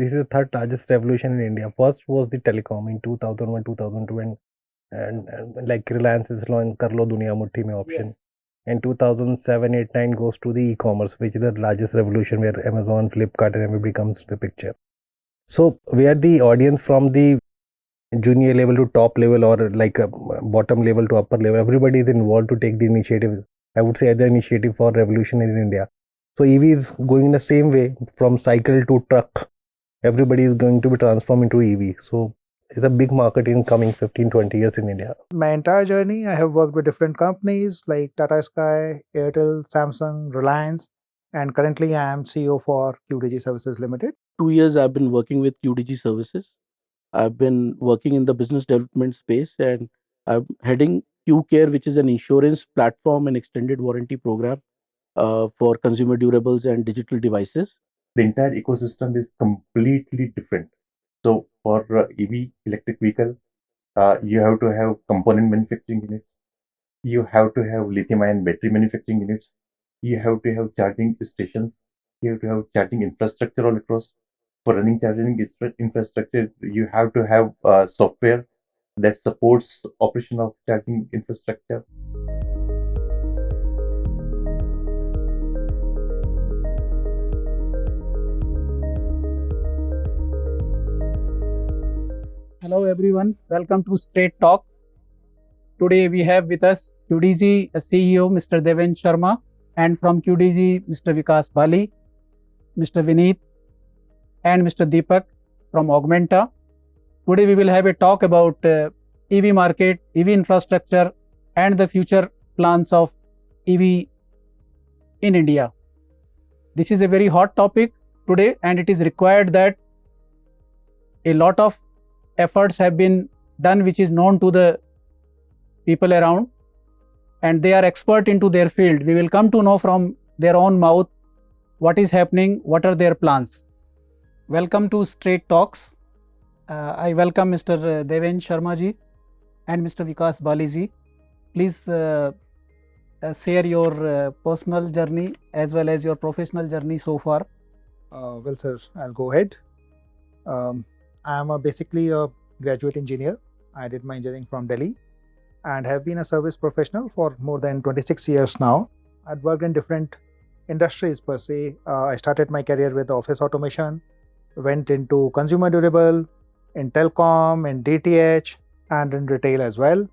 this is the third largest revolution in India. First was the telecom in 2001, 2002, and like Reliance is launching Karlo Duniya Mutti Mein option. Yes. And 2007, 8, 9 goes to the e-commerce, which is the largest revolution where Amazon, Flipkart, and everybody comes to the picture. So where the audience from the junior level to top level, or like a bottom level to upper level, everybody is involved to take the initiative. I would say the initiative for revolution in India. So EV is going in the same way from cycle to truck. Everybody is going to be transformed into EV. So it's a big market in coming 15-20 years in India. My entire journey, I have worked with different companies like Tata Sky, Airtel, Samsung, Reliance, and currently I am CEO for Qdigi Services Limited. 2 years I've been working with Qdigi Services. I've been working in the business development space, and I'm heading QCare, which is an insurance platform and extended warranty program for consumer durables and digital devices. The entire ecosystem is completely different. So for EV, electric vehicle, you have to have component manufacturing units. You have to have lithium-ion battery manufacturing units. You have to have charging stations. You have to have charging infrastructure all across. For running charging infrastructure, you have to have software that supports operation of charging infrastructure. Hello everyone, welcome to Straight Talk. Today we have with us Qdigi CEO Mr. Deven Sharma, and from Qdigi Mr. Vikas Bali, Mr. Vineet, and Mr. Deepak from Augmentaa. Today we will have a talk about EV market, EV infrastructure, and the future plans of EV in India. This is a very hot topic today, and it is required that a lot of efforts have been done which is known to the people around, and they are expert into their field. We will come to know from their own mouth what is happening, what are their plans. Welcome to Straight Talks. I welcome Mr. Deven Sharma ji and Mr. Vikas Bali ji. Please share your personal journey as well as your professional journey so far. Well, sir, I'll go ahead. I am basically a graduate engineer. I did my engineering from Delhi and have been a service professional for more than 26 years now. I've worked in different industries per se. I started my career with office automation, went into consumer durable, in telecom, in DTH, and in retail as well.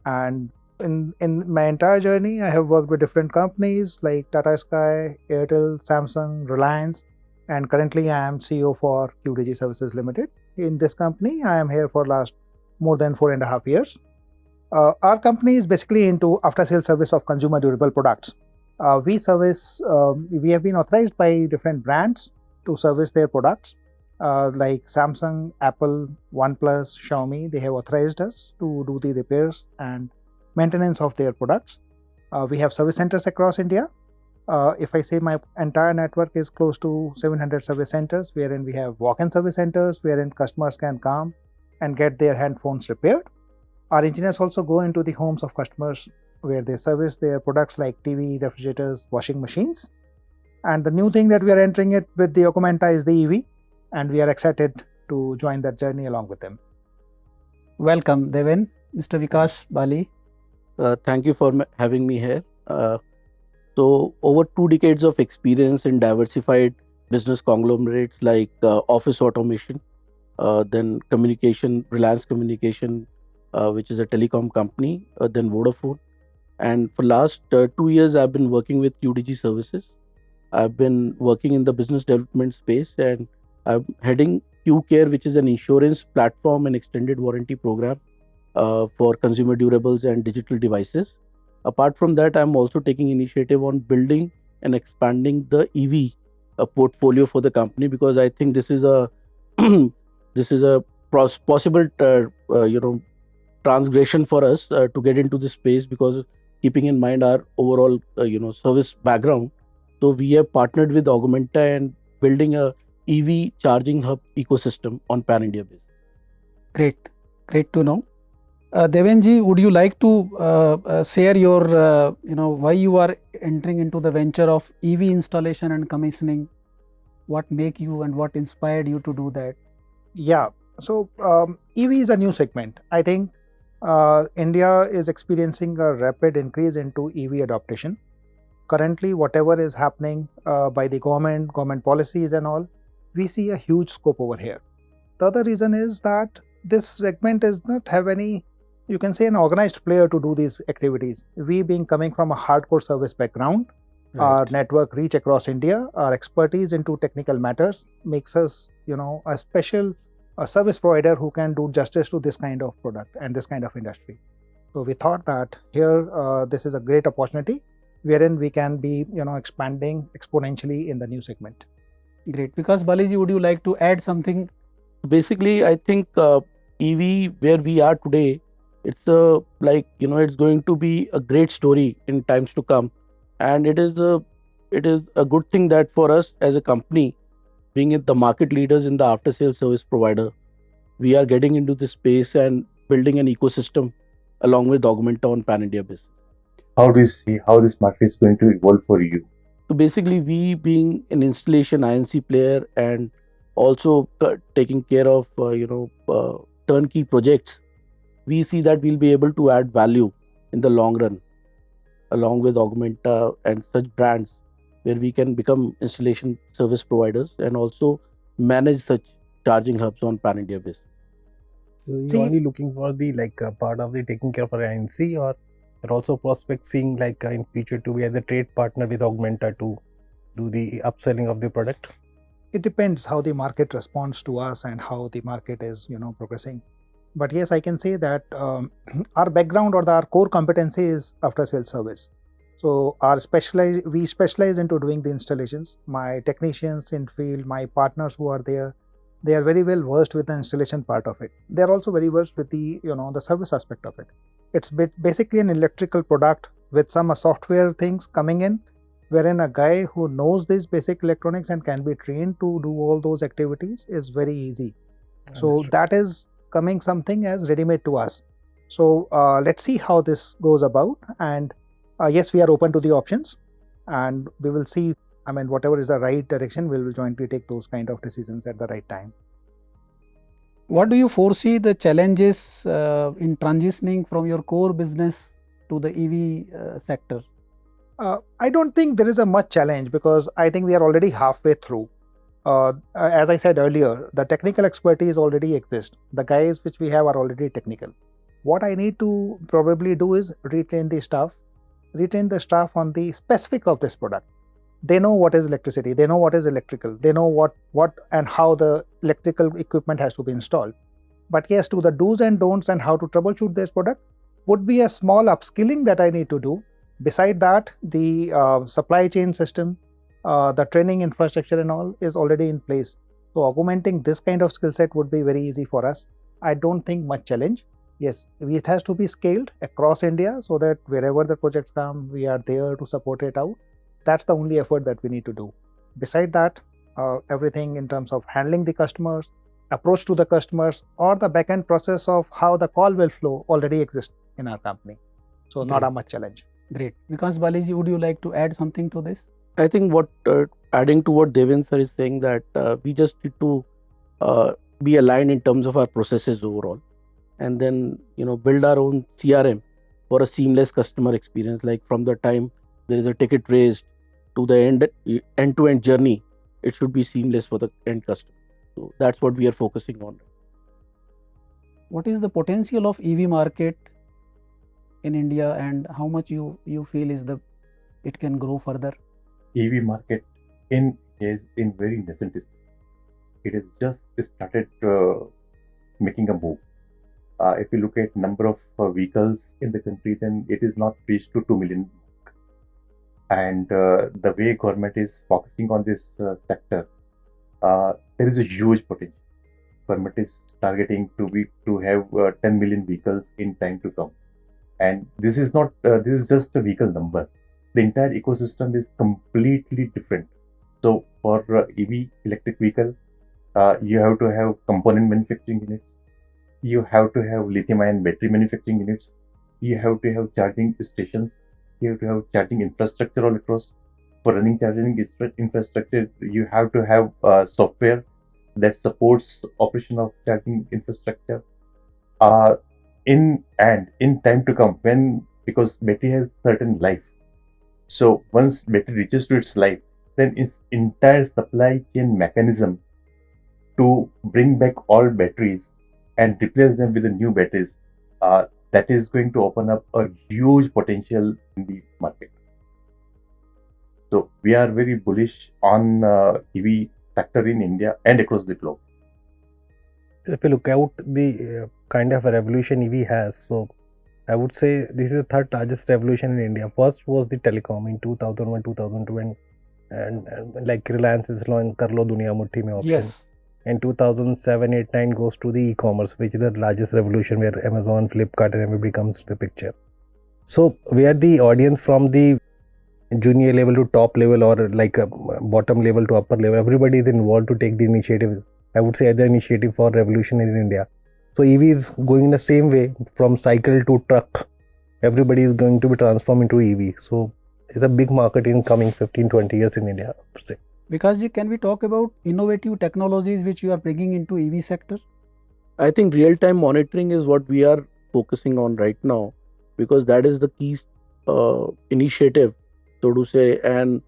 And in my entire journey, I have worked with different companies like Tata Sky, Airtel, Samsung, Reliance, and currently I am CEO for Qdigi Services Limited. In this company, I am here for last more than 4.5 years. Our company is basically into after-sales service of consumer durable products. We have been authorized by different brands to service their products like Samsung, Apple, OnePlus, Xiaomi. They have authorized us to do the repairs and maintenance of their products. We have service centers across India. If I say my entire network is close to 700 service centers, wherein we have walk-in service centers, wherein customers can come and get their hand phones repaired. Our engineers also go into the homes of customers where they service their products like TV, refrigerators, washing machines. And the new thing that we are entering it with the Augmentaa is the EV, and we are excited to join that journey along with them. Welcome, Deven. Mr. Vikas Bali. Thank you for having me here. So over 2 decades of experience in diversified business conglomerates like office automation, then communication, Reliance Communication, which is a telecom company, then Vodafone. And for last 2 years, I've been working with Qdigi Services. I've been working in the business development space, and I'm heading QCare, which is an insurance platform and extended warranty program for consumer durables and digital devices. Apart from that, I'm also taking initiative on building and expanding the EV portfolio for the company, because I think this is a possible transgression for us to get into this space, because keeping in mind our overall service background. So we have partnered with Augmentaa and building a EV charging hub ecosystem on pan-India basis. Great to know. Devenji, would you like to share your, why you are entering into the venture of EV installation and commissioning? What make you and what inspired you to do that? Yeah. So EV is a new segment. I think India is experiencing a rapid increase into EV adoption. Currently, whatever is happening by the government policies and all, we see a huge scope over here. The other reason is that this segment does not have any, you can say, an organized player to do these activities. We being coming from a hardcore service background, our network reach across India, our expertise into technical matters makes us, a special service provider who can do justice to this kind of product and this kind of industry. So we thought that here this is a great opportunity wherein we can be, expanding exponentially in the new segment. Great. Because Baliji, would you like to add something? Basically, I think EV where we are today, it's it's going to be a great story in times to come, and it is a good thing that for us as a company, being the market leaders in the after sales service provider, we are getting into this space and building an ecosystem along with Augmentaa on pan India basis. How do you see how this market is going to evolve for you? So basically, we being an installation INC player and also taking care of turnkey projects, we see that we'll be able to add value in the long run, along with Augmentaa and such brands, where we can become installation service providers and also manage such charging hubs on pan India basis. So you're See- only looking for the part of the taking care of our INC, or you're also prospecting in future to be as a trade partner with Augmentaa to do the upselling of the product? It depends how the market responds to us and how the market is, progressing. But yes, I can say that our background or our core competency is after sales service. So we specialize into doing the installations. My technicians in field, my partners who are there, they are very well versed with the installation part of it. They are also very versed with the the service aspect of it. It's basically an electrical product with some software things coming in, wherein a guy who knows these basic electronics and can be trained to do all those activities is very easy. So Understood. that is coming something as ready-made to us. So let's see how this goes about. And yes, we are open to the options, and we will see. I mean, whatever is the right direction, we will jointly take those kind of decisions at the right time. What do you foresee the challenges in transitioning from your core business to the EV sector? I don't think there is a much challenge because I think we are already halfway through. As I said earlier, the technical expertise already exists. The guys which we have are already technical. What I need to probably do is retrain the staff on the specific of this product. They know what is electricity, they know what is electrical, they know what and how the electrical equipment has to be installed. But yes, to the do's and don'ts and how to troubleshoot this product would be a small upskilling that I need to do. Beside that, the supply chain system, the training infrastructure and all is already in place. So augmenting this kind of skill set would be very easy for us. I don't think much challenge. Yes, it has to be scaled across India so that wherever the projects come, we are there to support it out. That's the only effort that we need to do. Beside that, everything in terms of handling the customers, approach to the customers, or the back-end process of how the call will flow already exists in our company. So not a much challenge. Great. Because Baliji, would you like to add something to this? I think adding to what Deven sir is saying, that we just need to be aligned in terms of our processes overall, and then build our own CRM for a seamless customer experience. Like from the time there is a ticket raised to the end-to-end journey, it should be seamless for the end customer. So that's what we are focusing on. What is the potential of EV market in India, and how much you feel it can grow further? EV market is in very nascent stage. It has just started making a move. If you look at number of vehicles in the country, then it is not reached to 2 million. And the way government is focusing on this sector, there is a huge potential. Government is targeting to have 10 million vehicles in time to come. And this is not this is just a vehicle number. The entire ecosystem is completely different. So for EV electric vehicle, you have to have component manufacturing units. You have to have lithium-ion battery manufacturing units. You have to have charging stations. You have to have charging infrastructure all across. for running charging infrastructure, you have to have software that supports operation of charging infrastructure. In time to come, when because battery has certain life, so once battery reaches to its life, then its entire supply chain mechanism to bring back all batteries and replace them with the new batteries, that is going to open up a huge potential in the market. So we are very bullish on EV sector in India and across the globe. So if you look out the kind of a revolution EV has, so I would say this is the third largest revolution in India. First was the telecom in 2001, 2002, and like Reliance is launching Kar Lo Duniya Mutti Mein option. Yes. In 2007, 8, 9 goes to the e-commerce, which is the largest revolution where Amazon, Flipkart and everybody comes to the picture. So where the audience from the junior level to top level or like a bottom level to upper level, everybody is involved to take the initiative. I would say the initiative for revolution in India. So EV is going in the same way from cycle to truck. Everybody is going to be transformed into EV. So it's a big market in coming 15-20 years in India, I would say. Vikas ji, can we talk about innovative technologies which you are bringing into EV sector? I think real-time monitoring is what we are focusing on right now, because that is the key initiative, so to say, and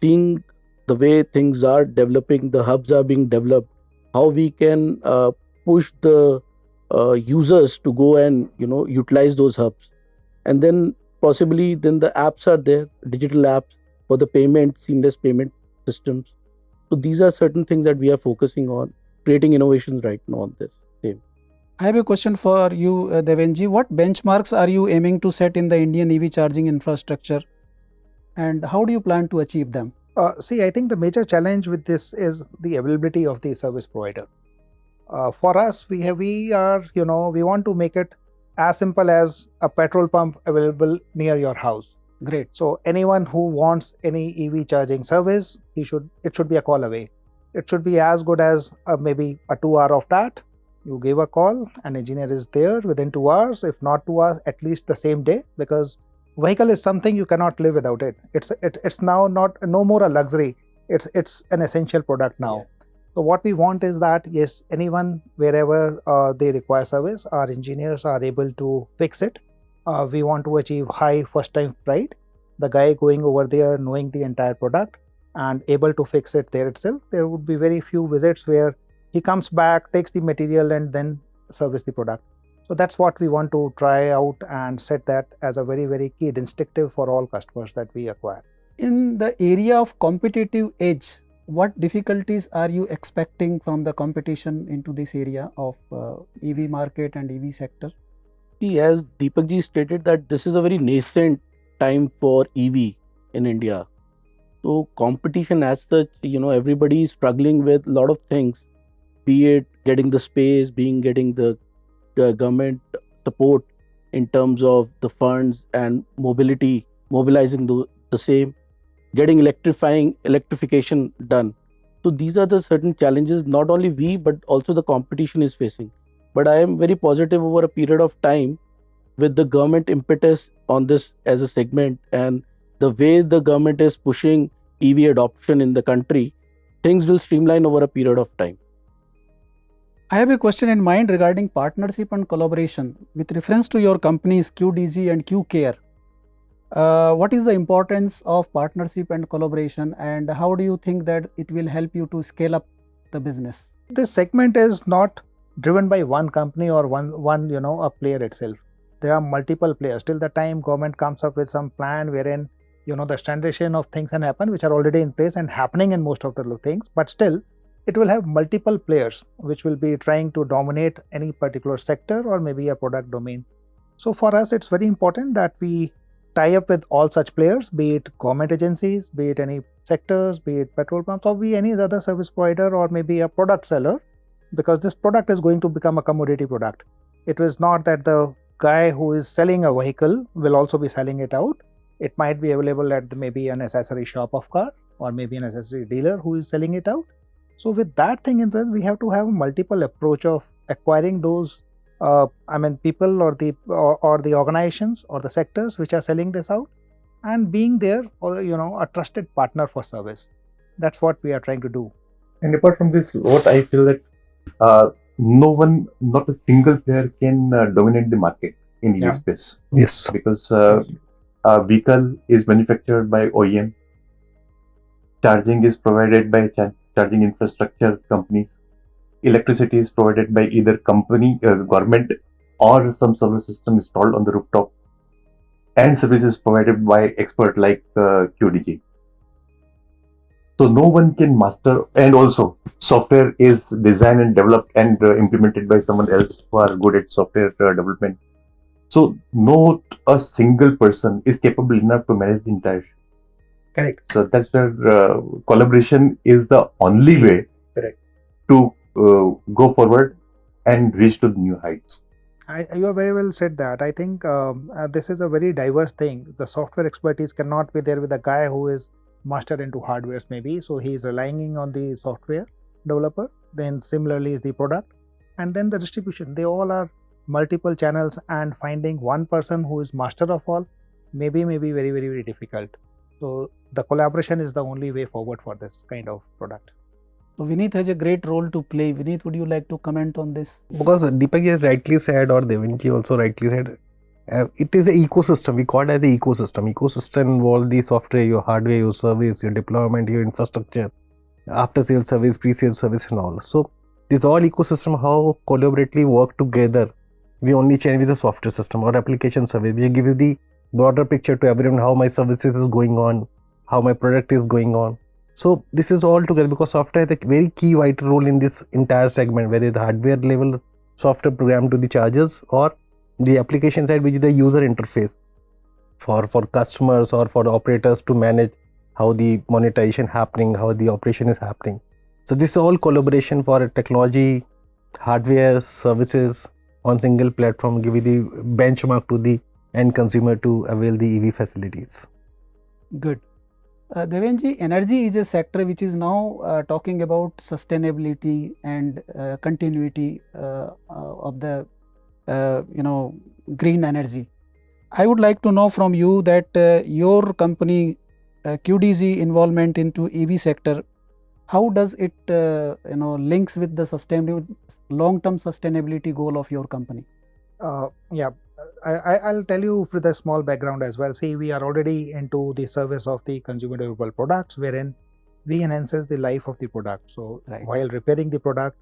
seeing the way things are developing, the hubs are being developed, how we can push the users to go and utilize those hubs, and then possibly then the apps are there, digital apps for the payment, seamless payment systems. So these are certain things that we are focusing on, creating innovations right now on this same. I have a question for you, Deven ji. What benchmarks are you aiming to set in the Indian EV charging infrastructure, and how do you plan to achieve them? See, I think the major challenge with this is the availability of the service provider. For us, we want to make it as simple as a petrol pump available near your house. Great. So anyone who wants any EV charging service, it should be a call away. It should be as good as maybe a 2 hour of that. You give a call, an engineer is there within 2 hours, if not 2 hours, at least the same day, because vehicle is something you cannot live without it. It's now no more a luxury. It's an essential product now. Yes. So what we want is that yes, anyone wherever they require service, our engineers are able to fix it. We want to achieve high first time pride. The guy going over there knowing the entire product and able to fix it there itself. There would be very few visits where he comes back, takes the material and then service the product. So that's what we want to try out and set that as a very, very key distinctive for all customers that we acquire. In the area of competitive edge, what difficulties are you expecting from the competition into this area of EV market and EV sector? As Deepak ji stated, that this is a very nascent time for EV in India. So competition as such, everybody is struggling with a lot of things, be it getting the space, getting the government support in terms of the funds and mobilizing the same, getting electrification done. So these are the certain challenges not only we but also the competition is facing. But I am very positive over a period of time with the government impetus on this as a segment and the way the government is pushing EV adoption in the country, things will streamline over a period of time. I have a question in mind regarding partnership and collaboration with reference to your companies Qdigi and QCare. What is the importance of partnership and collaboration, and how do you think that it will help you to scale up the business? This segment is not driven by one company or one a player itself. There are multiple players. Till the time government comes up with some plan wherein the standardization of things can happen, which are already in place and happening in most of the things, but still it will have multiple players which will be trying to dominate any particular sector or maybe a product domain. So for us, it's very important that we tie up with all such players, be it government agencies, be it any sectors, be it petrol pumps, or be any other service provider or maybe a product seller, because this product is going to become a commodity product. It was not that the guy who is selling a vehicle will also be selling it out. It might be available at maybe an accessory shop of car or maybe an accessory dealer who is selling it out. So with that thing in mind, we have to have a multiple approach of acquiring those people or the organizations or the sectors which are selling this out, and being there, or a trusted partner for service. That's what we are trying to do. And apart from this, what I feel that no one, not a single player can dominate the market in EV Yeah. space, Yes. because a vehicle is manufactured by OEM, charging is provided by charging infrastructure companies, electricity is provided by either company, government, or some solar system installed on the rooftop, and services provided by expert like Qdigi. So no one can master, and also software is designed and developed and implemented by someone else who are good at software development. So not a single person is capable enough to manage the entire. Correct. So that's where collaboration is the only way Correct. to go forward and reach to new heights. You have very well said that. I think this is a very diverse thing. The software expertise cannot be there with a guy who is master into hardwares maybe, so he is relying on the software developer. Then similarly is the product, and then the distribution. They all are multiple channels, and finding one person who is master of all maybe very, very, very difficult. So the collaboration is the only way forward for this kind of product. So Vineet has a great role to play. Vineet, would you like to comment on this? Because Deepak has rightly said, or Devenji also rightly said, it is an ecosystem. We call it as the ecosystem. Ecosystem involves the software, your hardware, your service, your deployment, your infrastructure, after sales service, pre-sales service, and all. So this all ecosystem, how collaboratively work together. We only change with the software system or application service, which give you the broader picture to everyone how my services is going on, how my product is going on. So this is all together, because software has a very key vital role in this entire segment, whether it's hardware level software program to the chargers, or the application side, which is the user interface for customers or for operators to manage how the monetization happening, how the operation is happening. So this is all collaboration for technology, hardware, services on single platform, give you the benchmark to the end consumer to avail the EV facilities. Good. Devenji, energy is a sector which is now talking about sustainability and continuity of the green energy. I would like to know from you that your company Qdigi involvement into EV sector, how does it links with the long-term sustainability goal of your company? Yeah, I'll tell you with a small background as well. See, we are already into the service of the consumer durable products, wherein we enhances the life of the product. So Right. while repairing the product,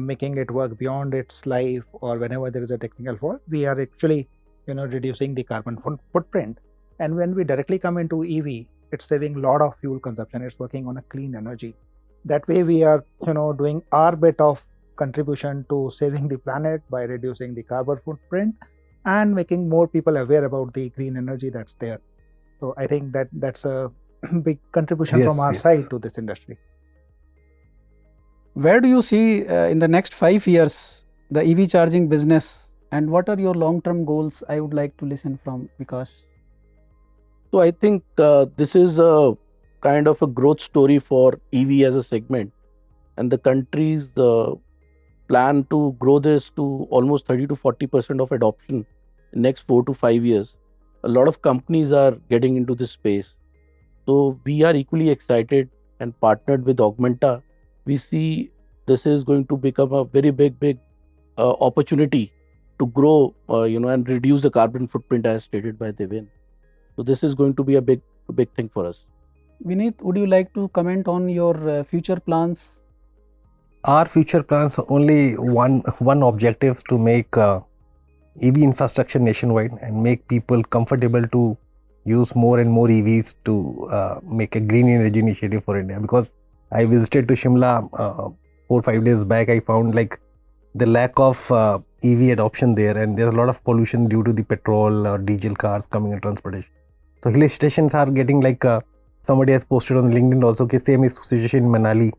making it work beyond its life, or whenever there is a technical fault, we are actually reducing the carbon footprint. And when we directly come into EV, it's saving a lot of fuel consumption. It's working on a clean energy. That way we are doing our bit of contribution to saving the planet by reducing the carbon footprint and making more people aware about the green energy that's there. So I think that's a big contribution from our side to this industry. Where do you see in the next 5 years the EV charging business, and what are your long-term goals? I would like to listen from Vikas. So I think this is a kind of a growth story for EV as a segment, and the country's plan to grow this to almost 30 to 40% of adoption in next 4 to 5 years. A lot of companies are getting into this space. So we are equally excited and partnered with Augmentaa. We see this is going to become a very big opportunity to grow, and reduce the carbon footprint as stated by Deven. So this is going to be a big thing for us. Vineet, would you like to comment on your future plans? Our future plans are only one objective, to make EV infrastructure nationwide and make people comfortable to use more and more EVs to make a green energy initiative for India. Because I visited to Shimla 4 or 5 days back, I found like the lack of EV adoption there, and there's a lot of pollution due to the petrol or diesel cars coming in transportation. So hill stations are getting like somebody has posted on LinkedIn also, okay, same is situation in Manali.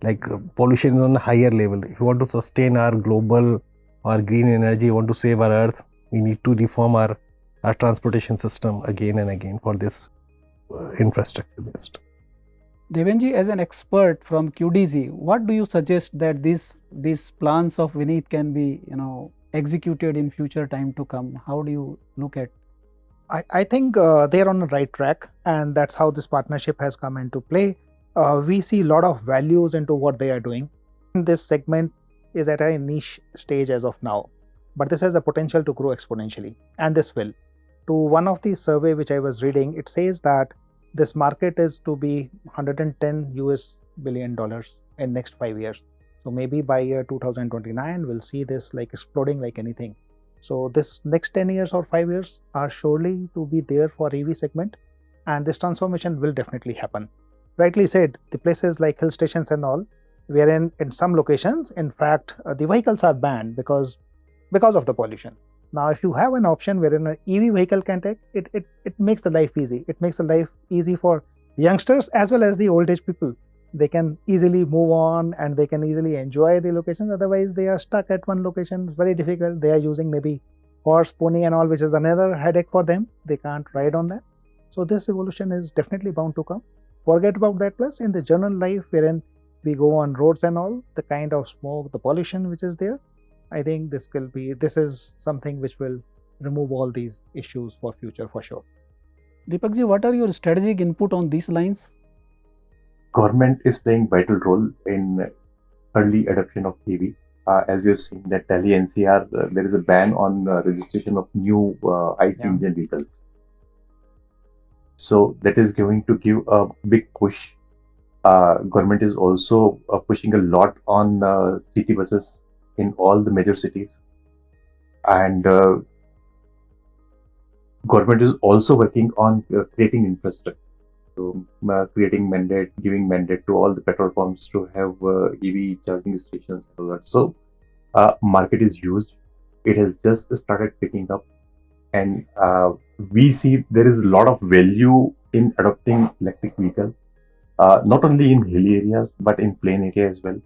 Like pollution is on a higher level. If you want to sustain our global or green energy, want to save our earth, we need to reform our transportation system again and again for this infrastructure based. Devenji, as an expert from Qdigi, what do you suggest that these plans of Vineet can be executed in future time to come? How do you look at? I think they're on the right track, and that's how this partnership has come into play. We see a lot of values into what they are doing. This segment is at a niche stage as of now, but this has a potential to grow exponentially, and this will. To one of the survey which I was reading, it says that this market is to be $110 billion in next 5 years. So maybe by year 2029, we'll see this like exploding like anything. So this next 10 years or 5 years are surely to be there for EV segment, and this transformation will definitely happen. Rightly said, the places like hill stations and all, wherein in some locations, in fact, the vehicles are banned because of the pollution. Now, if you have an option wherein an EV vehicle can take, it makes the life easy. It makes the life easy for youngsters as well as the old age people. They can easily move on and they can easily enjoy the locations. Otherwise, they are stuck at one location. It's very difficult. They are using maybe horse, pony and all, which is another headache for them. They can't ride on that. So this evolution is definitely bound to come. Forget about that. Plus, in the general life wherein we go on roads and all, the kind of smoke, the pollution which is there, I think this is something which will remove all these issues for future for sure. Deepak ji, what are your strategic input on these lines? Government is playing vital role in early adoption of EV. As we have seen that Delhi NCR, there is a ban on registration of new ICE engine vehicles. So that is going to give a big push. Government is also pushing a lot on city buses in all the major cities, and government is also working on creating infrastructure. So creating mandate, giving mandate to all the petrol pumps to have EV charging stations and all that. So market is huge. It has just started picking up, and we see there is a lot of value in adopting electric vehicle, not only in hilly areas but in plain area as well.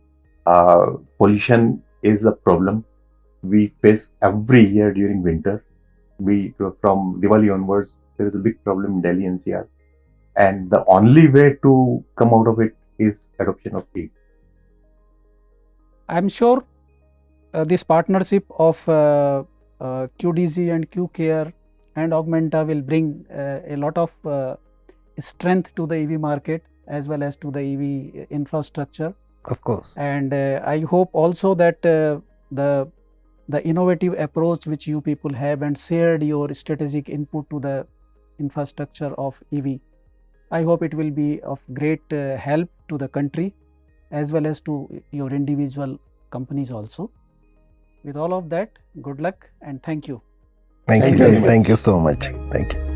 Pollution is a problem we face every year during winter. From Diwali onwards, there is a big problem in Delhi NCR, and the only way to come out of it is adoption of EV. I'm sure this partnership of Qdigi and QCare and Augmentaa will bring a lot of strength to the EV market as well as to the EV infrastructure. Of course. And I hope also that the innovative approach which you people have and shared your strategic input to the infrastructure of EV, I hope it will be of great help to the country as well as to your individual companies also. With all of that, good luck and thank you. Thank you. very much. Thank you so much. Thank you.